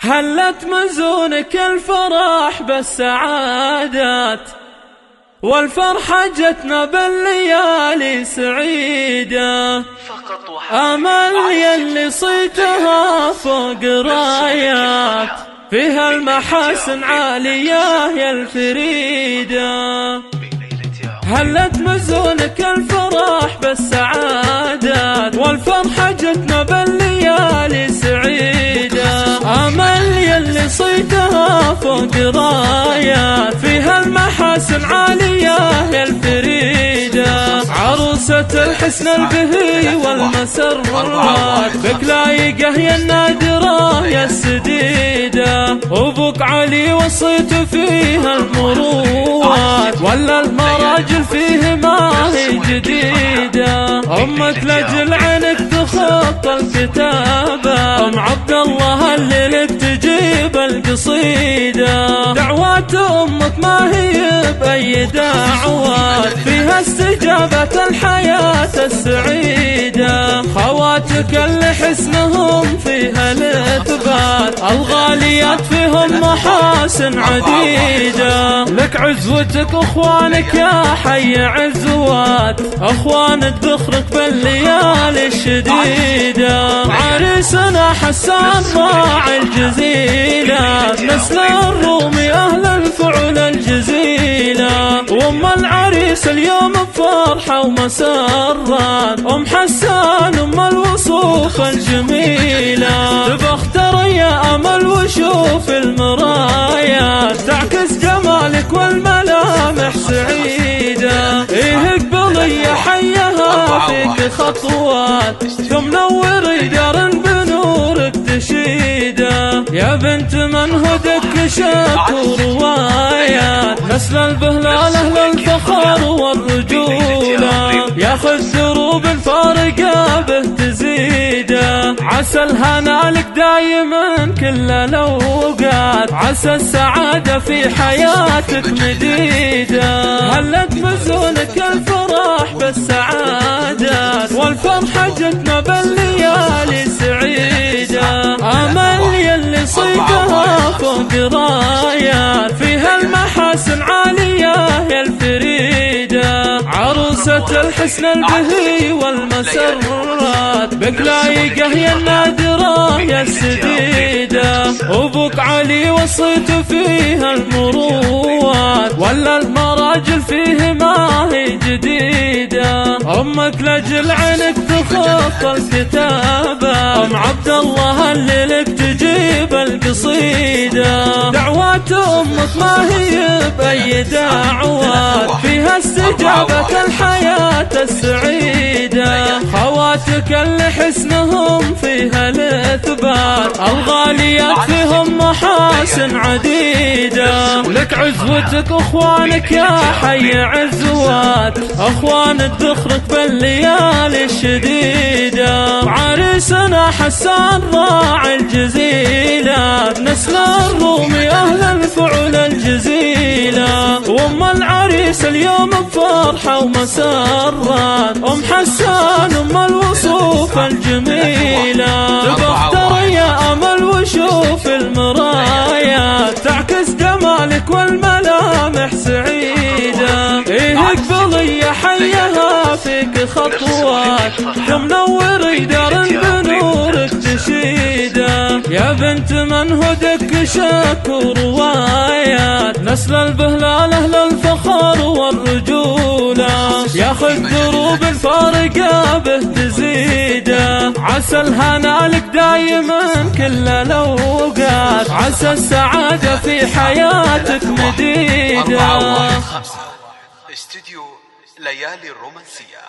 هلت مزونك الفرح بالسعادات، والفرحة جتنا بالليالي سعيدة. أمل يلي صيتها فوق رايات، فيها المحاسن عالية يا الفريدة. هلت مزونك الفرح بالسعادات، والفرحة جتنا بالليالي سعيدة. أمل يلي صيتها فوق رايات، فيها المحاسن عالية يا الفريدة. عروسة الحسن البهي والمسرات، بك لايقة يا النادرة يا السديدة. أبوك علي وصيت فيها المروات، ولا المراجل فيه ما هي جديدة. أمك لجل عنك تخط الكتابة، أم عبد الله اللي لك تجيب القصيدة. دعوات أمك ما هي بأي دعوات، فيها استجابة الحياة السعيدة. خواتك اللي حسنهم فيها الإثبات، الغاليات فيهم محاسن عديدة. لك عزوتك أخوانك يا حي عزوات، أخوانك ذخرك بالليالي الشديدة. عريسنا حسان راعي الجزيلات، نسل الرومي أهل الفعل الجزيلة. وأم العريس اليوم بفرحة ومسرات، أم حسان أم الوصوف الجميلة. تبختر يا أمل وشوف المرايات، تعكس جمالك والملامح سعيدة. إيه اقبلي يا حيها فيك خطوات، ثم نوري دار بنورك تشيده. يا بنت من هدك شك وروايات، نسل البهلال أهل الفخر والرجولة. ياخذ دروب الفارقة به تزيده، عسى الهنا لك دايما كل الأوقات، عسى السعادة في حياتك مديدة. هلت مزونك الفرح بالسعادات، والفرحة جتنا بالليالي سعيدة. أمل يلي صيتها فوق رايات، فيها المحاسن عالية يا الفريدة. عروسة الحسن البهي والمسرات، بك لايقة يا النادرة يا السديدة. أبوك علي وصيت فيها المروات، ولا المراجل فيه ما هي جديدة. أمك لجل عنك تخط الكتابة، أم عبد الله اللي لك تجيب القصيدة. دعوات أمك ما هي بأي دعوات، فيها استجابة الحياة السعيدة. خواتك اللي حسنهم فيها الإثبات، الغاليات فيهم محاسن عديدة. لك عزوتك أخوانك يا حي عزوات، أخوانك ذخرك بالليالي الشديدة. عريسنا حسان راعي الجزيلات، نسل الرومي أهل الفعل الجزيلة. وأم العريس اليوم بفرحة ومسرات، أم حسان أم الوصوف الجميلة. تبختر يا أمل وشوف المرايات، تعكس جمالك والملامح سعيدة. إيه اقبلي يا حيها فيك خطوات، ثم نوري دار بنورك تشيده. يا بنت من هدك شك وروايات، نسل البهلال أهل الفخر والرجولة. ياخذ دروب الفارقة به تزيده، عسى الهنا لك دايما كل الأوقات، عسى السعادة في حياتك مديدة. استديو ليالي الرومانسية.